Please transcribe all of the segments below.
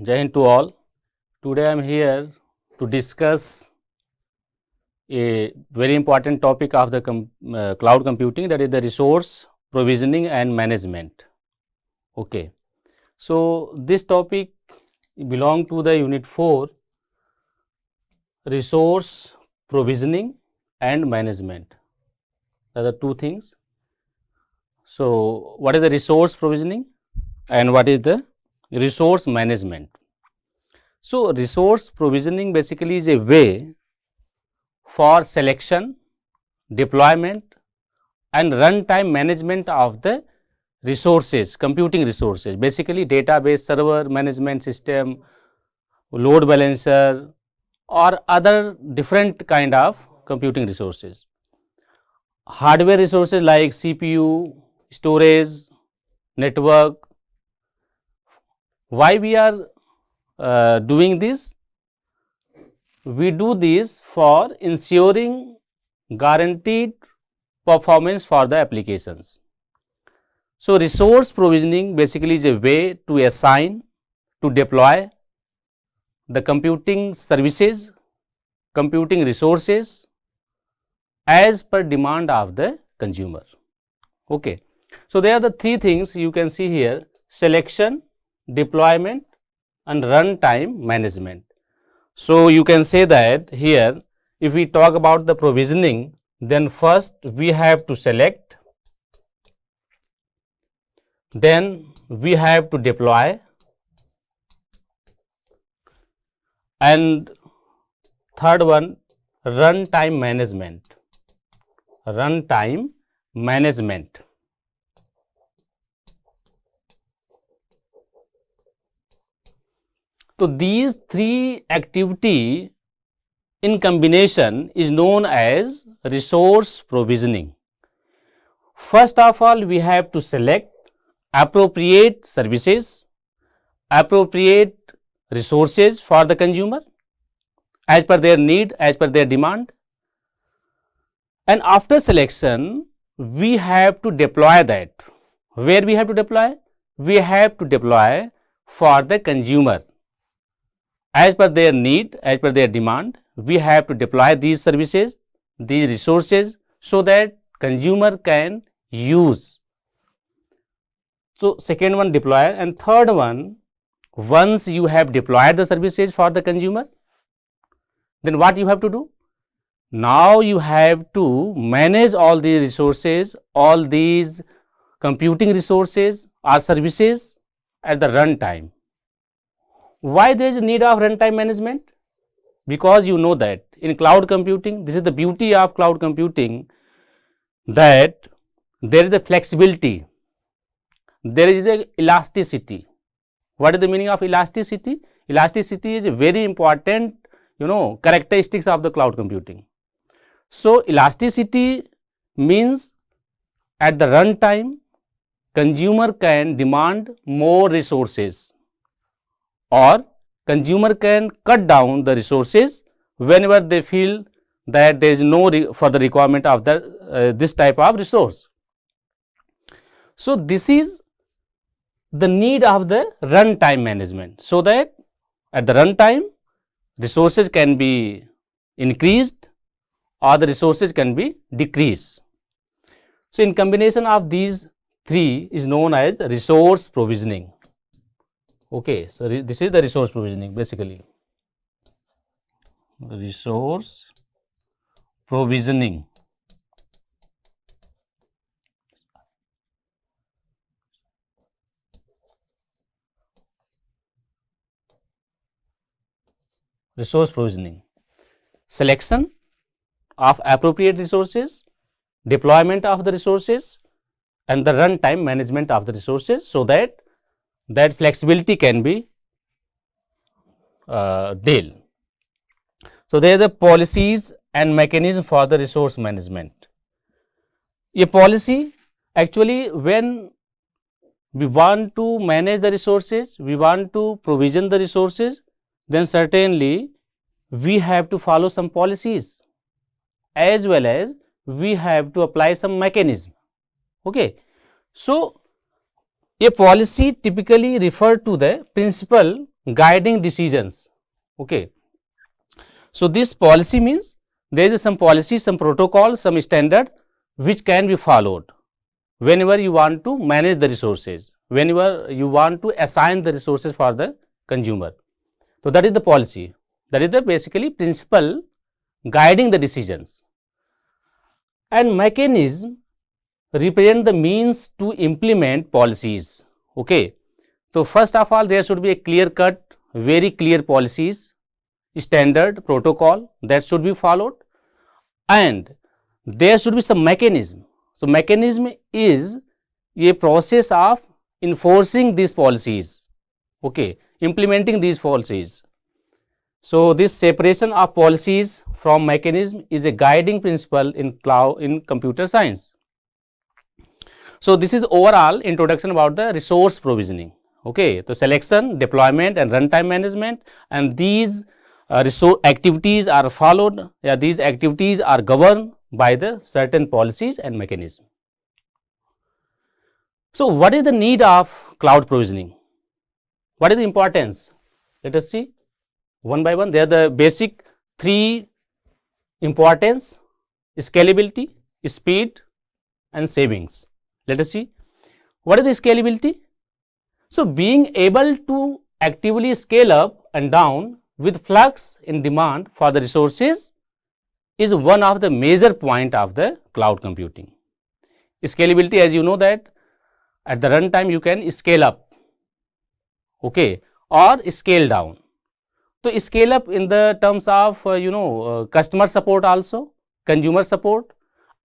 Jai Hind to all. Today I am here to discuss a very important topic of the cloud computing, that is the resource provisioning and management. Okay. So, this topic belong to the unit 4, resource provisioning and management. Are the two things. So, what is the resource provisioning and what is the resource management? So, resource provisioning basically is a way for selection, deployment and runtime management of the resources, computing resources, basically database, server management system, load balancer or other different kind of computing resources. Hardware resources like CPU, storage, network. Why we are doing this? We do this for ensuring guaranteed performance for the applications. So, resource provisioning basically is a way to assign, to deploy the computing services, computing resources as per demand of the consumer. Okay. So, there are the three things you can see here: selection, deployment and runtime management. So, you can say that here if we talk about the provisioning, then first we have to select, then we have to deploy and third one runtime management. Runtime management. So, these three activity in combination is known as resource provisioning. First of all, we have to select appropriate services, appropriate resources for the consumer as per their need, as per their demand, and after selection we have to deploy that. Where we have to deploy? We have to deploy for the consumer as per their need, as per their demand. We have to deploy these services, these resources, so that consumer can use. So, second one deploy, and third one, once you have deployed the services for the consumer, then what you have to do? Now you have to manage all these resources, all these computing resources or services at the runtime. Why there is a need of runtime management? Because you know that in cloud computing, this is the beauty of cloud computing, that there is a flexibility, there is a elasticity. What is the meaning of elasticity? Elasticity is a very important, characteristics of the cloud computing. So, elasticity means at the runtime consumer can demand more resources or consumer can cut down the resources whenever they feel that there is no further requirement of the this type of resource. So, this is the need of the runtime management, so that at the runtime resources can be increased or the resources can be decreased. So, in combination of these three is known as resource provisioning. Okay. So, this is the resource provisioning basically. Resource provisioning. Resource provisioning, selection of appropriate resources, deployment of the resources and the runtime management of the resources, so that flexibility can be dealt. So, there are the policies and mechanism for the resource management. A policy, actually when we want to manage the resources, we want to provision the resources, then certainly we have to follow some policies as well as we have to apply some mechanism. Okay. So, a policy typically refer to the principle guiding decisions. Okay. So, this policy means there is some policy, some protocol, some standard which can be followed whenever you want to manage the resources, whenever you want to assign the resources for the consumer. So, that is the policy, that is the basically principle guiding the decisions. And mechanism represent the means to implement policies. Okay. So, first of all, there should be a clear cut, very clear policies, standard, protocol that should be followed, and there should be some mechanism. So, mechanism is a process of enforcing these policies, okay, implementing these policies. So, this separation of policies from mechanism is a guiding principle in computer science. So, this is overall introduction about the resource provisioning. Okay. So, selection, deployment and runtime management, and these resource activities are followed, these activities are governed by the certain policies and mechanism. So, what is the need of cloud provisioning? What is the importance? Let us see one by one. They are the basic three importance: scalability, speed and savings. Let us see what is the scalability. So, being able to actively scale up and down with flux in demand for the resources is one of the major point of the cloud computing. Scalability, as you know that at the runtime you can scale up, okay, or scale down. So, scale up in the terms of customer support also, consumer support,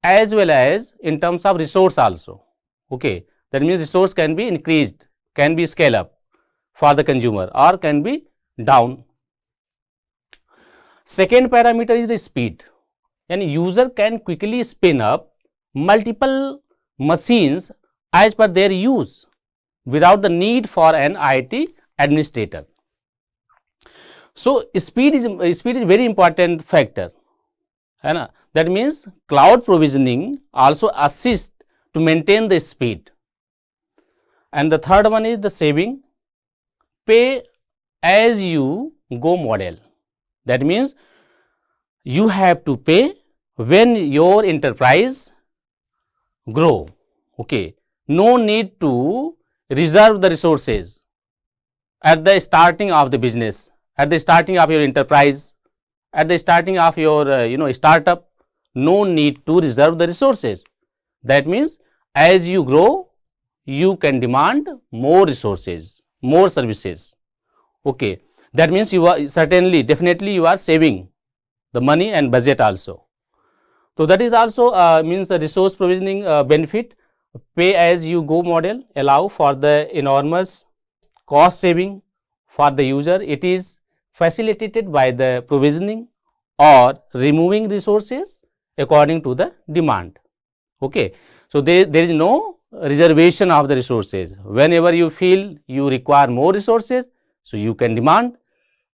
as well as in terms of resource also. Okay. That means resource can be increased, can be scale up for the consumer or can be down. Second parameter is the speed, and user can quickly spin up multiple machines as per their use without the need for an IT administrator. So, speed is very important factor. That means cloud provisioning also assists to maintain the speed. And the third one is the saving, pay as you go model. That means you have to pay when your enterprise grow. Okay. No need to reserve the resources at the starting of the business, at the starting of your enterprise, at the starting of your startup. No need to reserve the resources. That means as you grow, you can demand more resources, more services. Okay. That means you are certainly, definitely you are saving the money and budget also. So, that is also means the resource provisioning benefit. Pay as you go model allow for the enormous cost saving for the user. It is facilitated by the provisioning or removing resources according to the demand. Okay. So, there is no reservation of the resources. Whenever you feel you require more resources, so you can demand,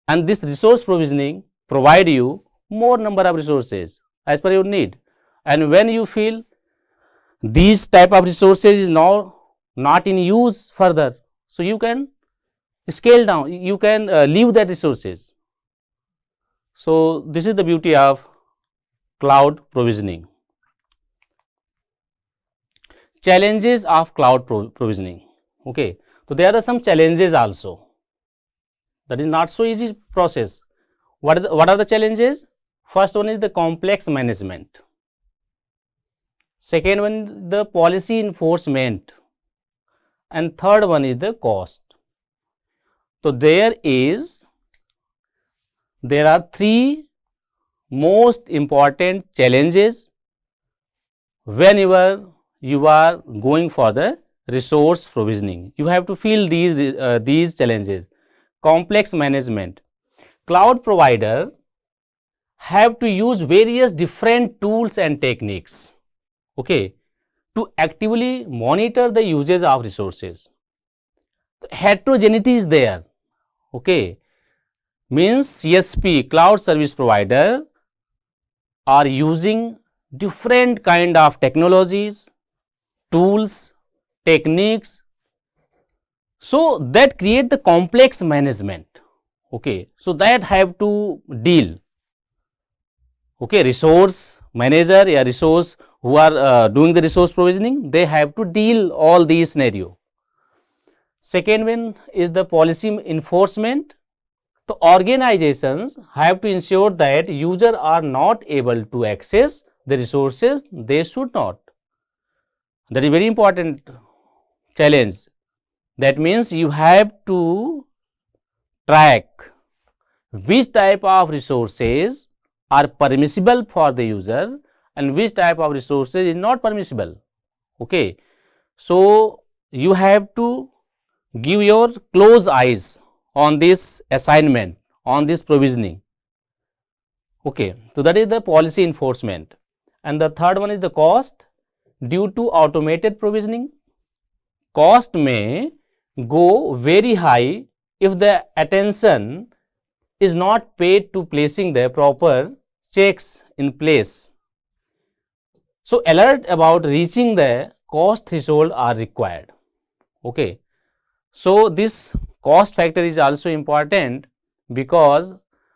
and this resource provisioning provide you more number of resources as per your need. And when you feel these type of resources is now not in use further, so you can scale down, you can leave that resources. So, this is the beauty of cloud provisioning. Challenges of cloud provisioning. Okay. So, there are some challenges also. That is not so easy process. What are the challenges? First one is the complex management. Second one is the policy enforcement, and third one is the cost. So, there are three most important challenges whenever you are going for the resource provisioning. You have to feel these challenges. Complex management. Cloud provider have to use various different tools and techniques, okay, to actively monitor the usage of resources. Heterogeneity is there, okay, means CSP, cloud service provider, are using different kind of technologies, tools, techniques. So, that create the complex management. Okay, so that have to deal. Okay, resource manager or resource who are doing the resource provisioning, they have to deal all these scenario. Second one is the policy enforcement. So organizations have to ensure that users are not able to access the resources they should not. That is very important challenge. That means you have to track which type of resources are permissible for the user and which type of resources is not permissible. Okay. So, you have to give your close eyes on this assignment, on this provisioning. Okay. So, that is the policy enforcement. And the third one is the cost. Due to automated provisioning, cost may go very high if the attention is not paid to placing the proper checks in place. So, alert about reaching the cost threshold are required. Okay. So, this cost factor is also important because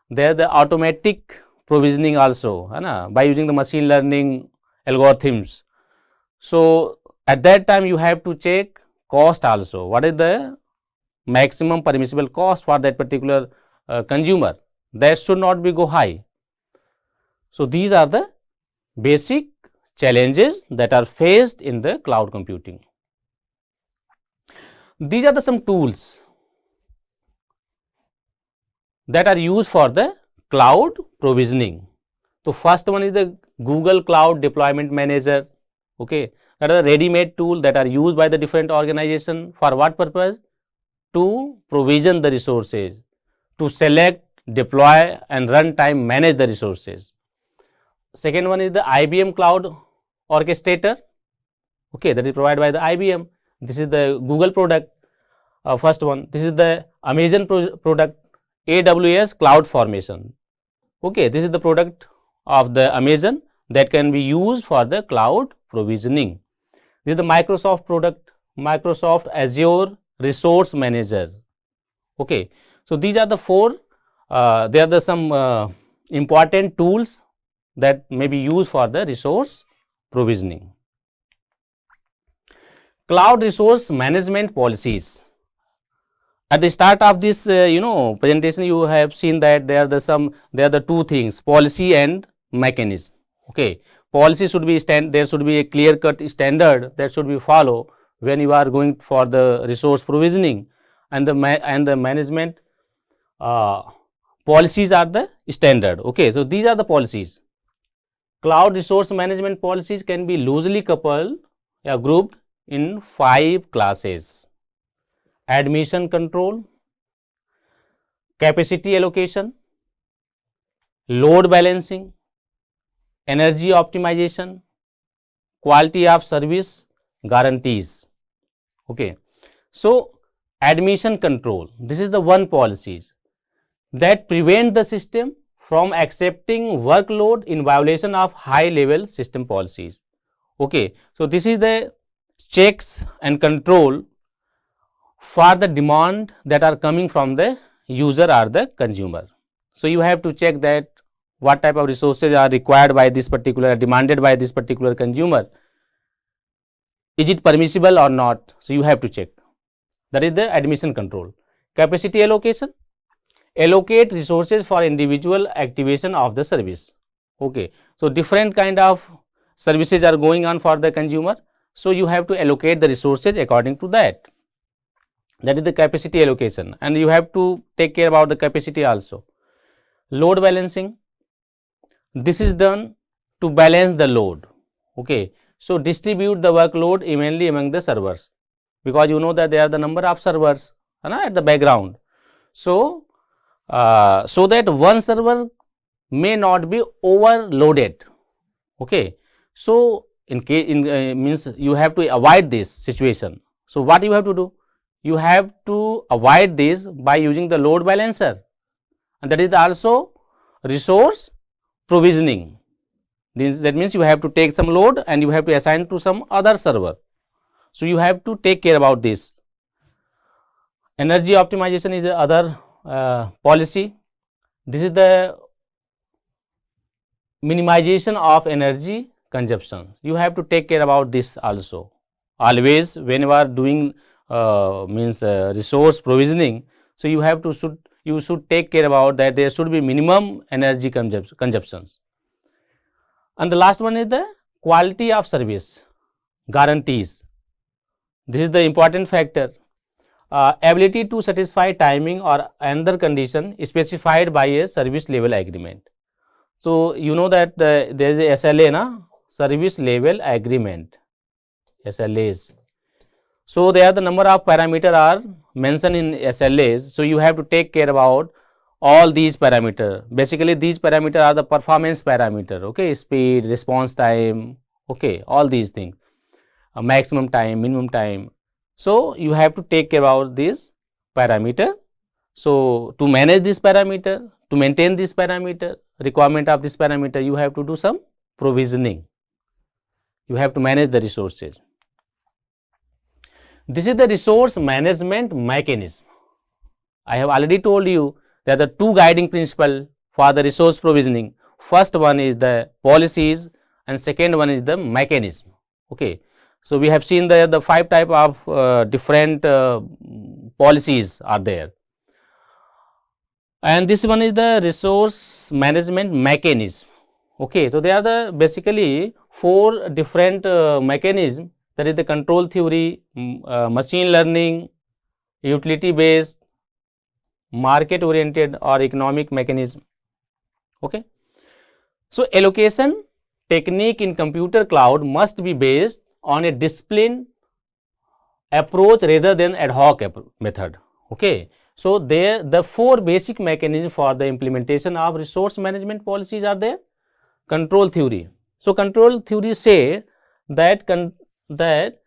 there the automatic provisioning also by using the machine learning algorithms. So, at that time you have to check cost also, what is the maximum permissible cost for that particular consumer, that should not be go high. So, these are the basic challenges that are faced in the cloud computing. These are the some tools that are used for the cloud provisioning. So, first one is the Google Cloud Deployment Manager. Okay, that is a ready-made tool that are used by the different organization for what purpose? To provision the resources, to select, deploy and runtime manage the resources. Second one is the IBM Cloud Orchestrator. Okay, that is provided by the IBM. This is the Google product. First one, this is the Amazon product, AWS Cloud Formation. Okay, this is the product of the Amazon that can be used for the cloud provisioning. This is the Microsoft product, Microsoft Azure Resource Manager. Okay, so these are the four. They are the some important tools that may be used for the resource provisioning. Cloud resource management policies. At the start of this presentation, you have seen that there are the two things, policy and mechanism. Okay, policy should be there should be a clear cut standard that should be followed when you are going for the resource provisioning, and the management policies are the standard. Okay, so these are the policies. Cloud resource management policies can be loosely coupled or grouped in 5 classes: admission control, capacity allocation, load balancing, energy optimization, quality of service guarantees. Okay. So, admission control, this is the one policies that prevent the system from accepting workload in violation of high level system policies. Okay. So, this is the checks and control for the demand that are coming from the user or the consumer. So, you have to check that what type of resources are required by this particular, demanded by this particular consumer. Is it permissible or not? So, you have to check. That is the admission control. Capacity allocation, allocate resources for individual activation of the service. Okay. So, different kind of services are going on for the consumer. So, you have to allocate the resources according to that. That is the capacity allocation, and you have to take care about the capacity also. Load balancing, this is done to balance the load. Okay. So, distribute the workload evenly among the servers, because you know that there are the number of servers at the background. So, so that one server may not be overloaded. Okay. So, in case means you have to avoid this situation. So, what you have to do? You have to avoid this by using the load balancer, and that is also resource provisioning. That means you have to take some load and you have to assign to some other server. So, you have to take care about this. Energy optimization is the other policy. This is the minimization of energy consumption. You have to take care about this also. Always when you are doing resource provisioning, so you should take care about that there should be minimum energy consumptions. And the last one is the quality of service guarantees. This is the important factor. Ability to satisfy timing or another condition specified by a service level agreement. So, you know that there is a SLA, na? Service level agreement, SLAs. So, there are the number of parameters are mentioned in SLAs. So, you have to take care about all these parameters. Basically, these parameters are the performance parameter, okay, speed, response time, okay, all these things, maximum time, minimum time. So, you have to take care about this parameter. So, to manage this parameter, to maintain this parameter, requirement of this parameter, you have to do some provisioning. You have to manage the resources. This is the resource management mechanism. I have already told you that the two guiding principles for the resource provisioning. First one is the policies and second one is the mechanism. Okay. So, we have seen the 5 type of different policies are there, and this one is the resource management mechanism. Okay. So, there are the basically 4 different mechanisms, that is the control theory, machine learning, utility based, market oriented or economic mechanism. Okay. So, allocation technique in computer cloud must be based on a disciplined approach rather than ad hoc method. Okay. So, there the 4 basic mechanisms for the implementation of resource management policies are there. Control theory. So, control theory say that that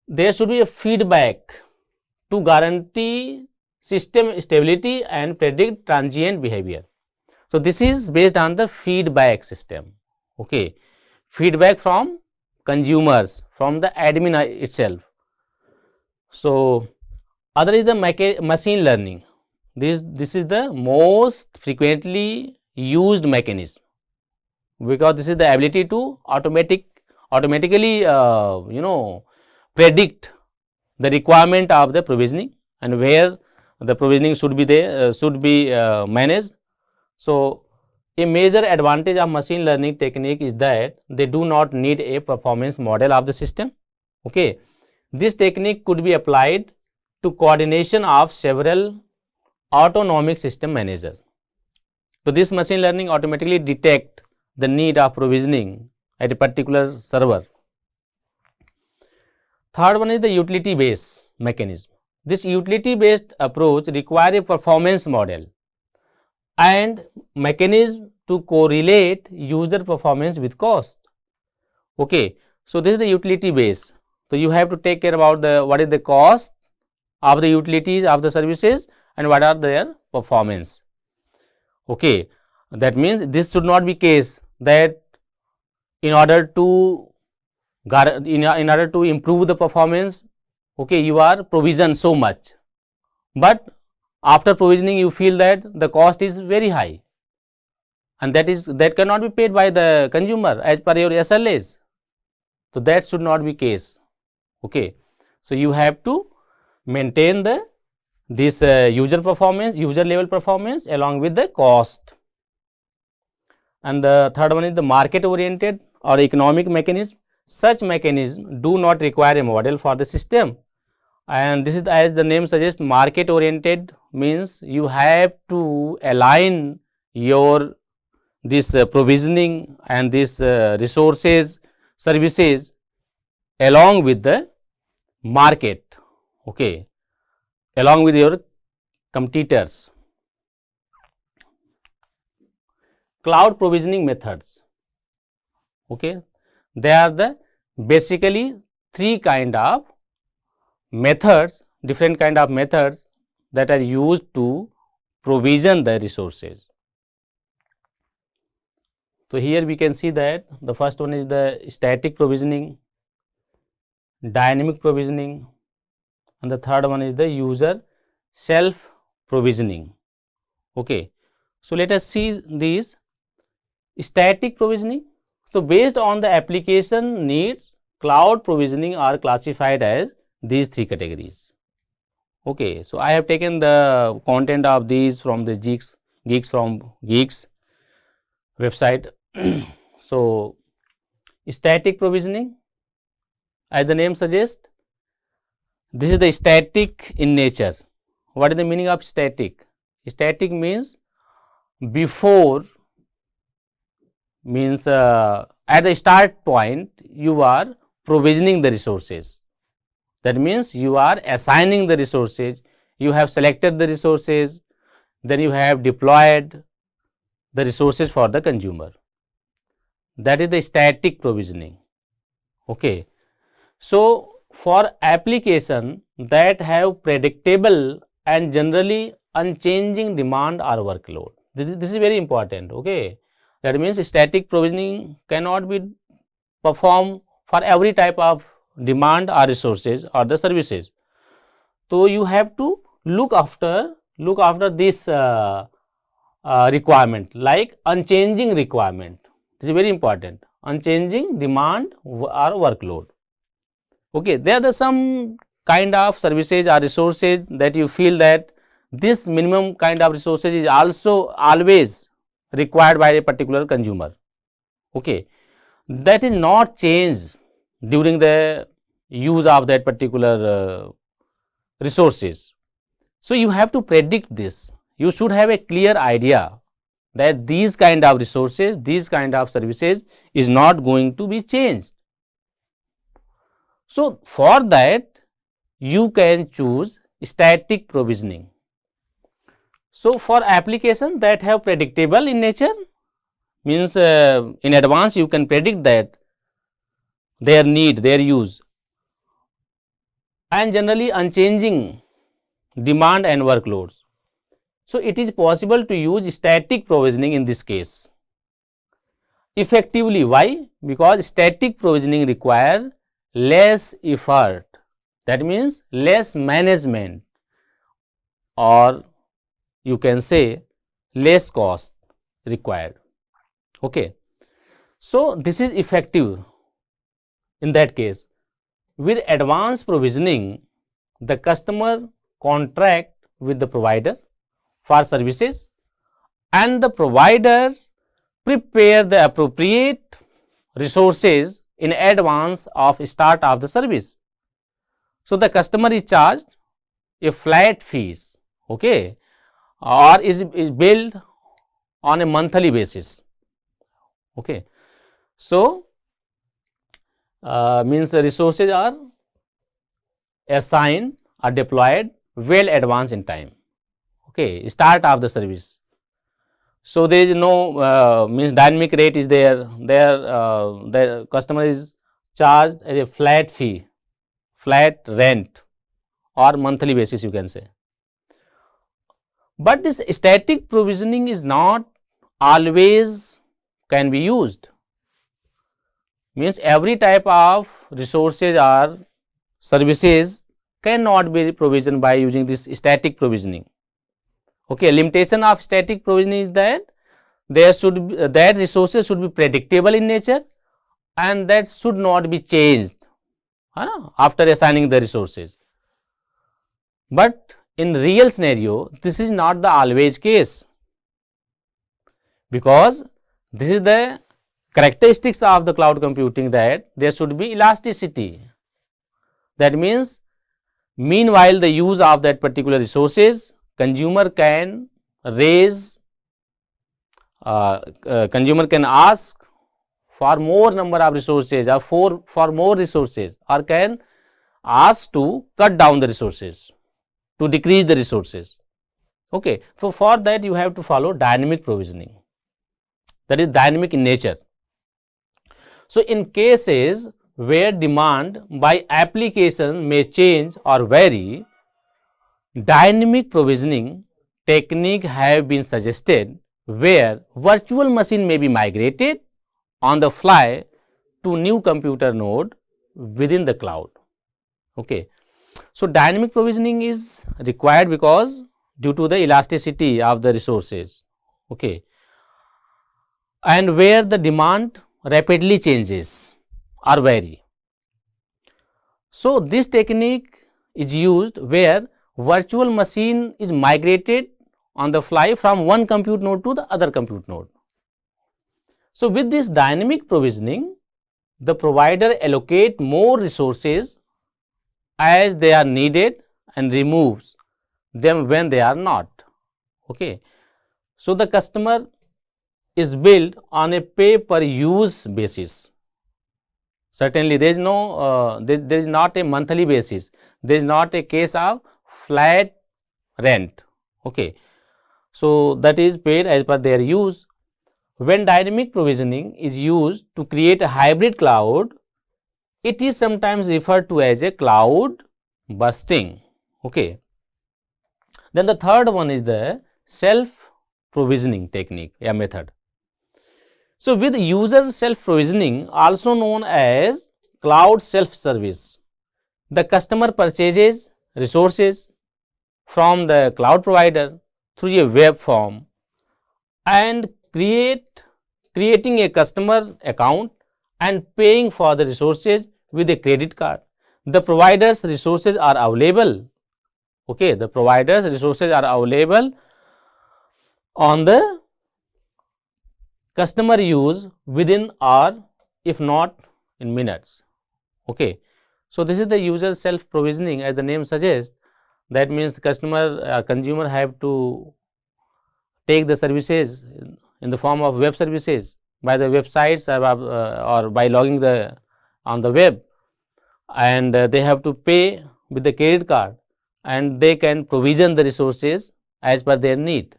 there should be a feedback to guarantee system stability and predict transient behavior. So, this is based on the feedback system. Okay. Feedback from consumers, from the admin itself. So, other is the machine learning. This is the most frequently used mechanism, because this is the ability to automatically predict the requirement of the provisioning and where the provisioning should be there, managed. So, a major advantage of machine learning technique is that they do not need a performance model of the system. Okay. This technique could be applied to coordination of several autonomic system managers. So, this machine learning automatically detect the need of provisioning at a particular server. Third one is the utility based mechanism. This utility based approach requires a performance model and mechanism to correlate user performance with cost. Okay. So, this is the utility base. So, you have to take care about what is the cost of the utilities of the services and what are their performance. Okay. That means, this should not be case that in order to improve the performance, okay, you are provision so much, but after provisioning you feel that the cost is very high, and that cannot be paid by the consumer as per your SLAs. So, that should not be case. Okay. So, you have to maintain this user level performance along with the cost. And the third one is the market oriented or economic mechanism. Such mechanisms do not require a model for the system, and this is, as the name suggests, market oriented means you have to align your this provisioning and this resources services along with the market, okay, along with your competitors. Cloud provisioning methods, okay, they are the basically 3 kind of methods, different kind of methods that are used to provision the resources. So, here we can see that the first one is the static provisioning, dynamic provisioning, and the third one is the user self provisioning. Okay. So, let us see these. Static provisioning. So, based on the application needs, cloud provisioning are classified as these three categories. Okay. So, I have taken the content of these from the Geeks website. So, static provisioning, as the name suggests, this is the static in nature. What is the meaning of static? Static means before, means at the start point you are provisioning the resources. That means you are assigning the resources, you have selected the resources, then you have deployed the resources for the consumer. That is the static provisioning. Okay. So, for application that have predictable and generally unchanging demand or workload, this is very important. Okay. That means static provisioning cannot be performed for every type of demand or resources or the services. So, you have to look after this requirement, like unchanging requirement. This is very important, unchanging demand or workload. Okay, there are some kind of services or resources that you feel that this minimum kind of resources is also always required by a particular consumer. Okay, that is not changed during the use of that particular resources. So, you have to predict this. You should have a clear idea that these kind of resources, these kind of services is not going to be changed. So, for that you can choose static provisioning. So, for application that have predictable in nature, means in advance you can predict that their need, their use, and generally unchanging demand and workloads. So, it is possible to use static provisioning in this case effectively. Why? Because static provisioning require less effort, that means less management, or you can say less cost required. Okay. So, this is effective in that case. With advanced provisioning, the customer contract with the provider for services and the providers prepare the appropriate resources in advance of start of the service. So, the customer is charged a flat fees, okay, or is billed on a monthly basis. Okay. So, means the resources are assigned or deployed well advanced in time. Okay, start of the service. So, there is no means dynamic rate is there, the customer is charged at a flat fee, flat rent or monthly basis you can say. But this static provisioning is not always can be used, means every type of resources or services cannot be provisioned by using this static provisioning. Okay, limitation of static provisioning is that there should be, that resources should be predictable in nature and that should not be changed after assigning the resources. But in real scenario, this is not the always case, because this is the characteristics of the cloud computing, that there should be elasticity. That means, meanwhile the use of that particular resources, consumer can raise, consumer can ask for more number of resources or for more resources, or can ask to cut down the resources, to decrease the resources. Okay. So, for that you have to follow dynamic provisioning, that is dynamic in nature. So, in cases where demand by application may change or vary, dynamic provisioning technique have been suggested, where virtual machine may be migrated on the fly to new computer node within the cloud. Okay. So, dynamic provisioning is required because due to the elasticity of the resources, okay, and where the demand rapidly changes or vary. So, this technique is used where virtual machine is migrated on the fly from one compute node to the other compute node. So, with this dynamic provisioning, the provider allocate more resources as they are needed and removes them when they are not. Okay. So, the customer is billed on a pay per use basis. Certainly, there is no there is not a monthly basis. There is not a case of flat rent. Okay. So, that is paid as per their use. When dynamic provisioning is used to create a hybrid cloud, it is sometimes referred to as a cloud busting. Okay. Then the third one is the self provisioning technique, a method. So, with user self provisioning, also known as cloud self service, the customer purchases resources from the cloud provider through a web form and creating a customer account and paying for the resources with a credit card. The provider's resources are available. Okay, the provider's resources are available on the customer use within or if not in minutes. Okay. So, this is the user self provisioning as the name suggests. That means the customer consumer have to take the services in the form of web services by the websites or by logging the on the web, and they have to pay with the credit card and they can provision the resources as per their need.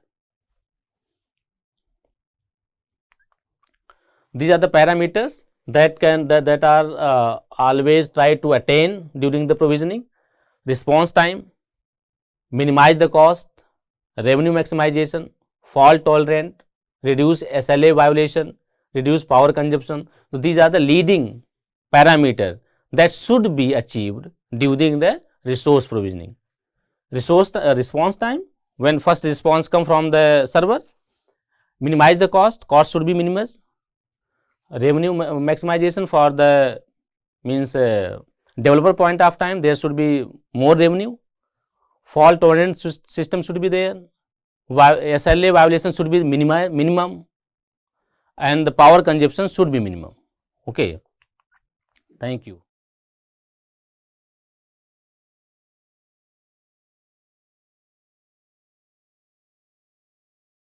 These are the parameters that are always try to attain during the provisioning: response time, minimize the cost, revenue maximization, fault tolerant, reduce SLA violation, reduce power consumption. So, these are the leading parameters that should be achieved during the resource provisioning. Response time, when first response come from the server, minimize the cost should be minimized. Revenue maximization for the means developer point of time, there should be more revenue. Fault tolerant system should be there. SLA violation should be minimum, and the power consumption should be minimum. Okay. Thank you.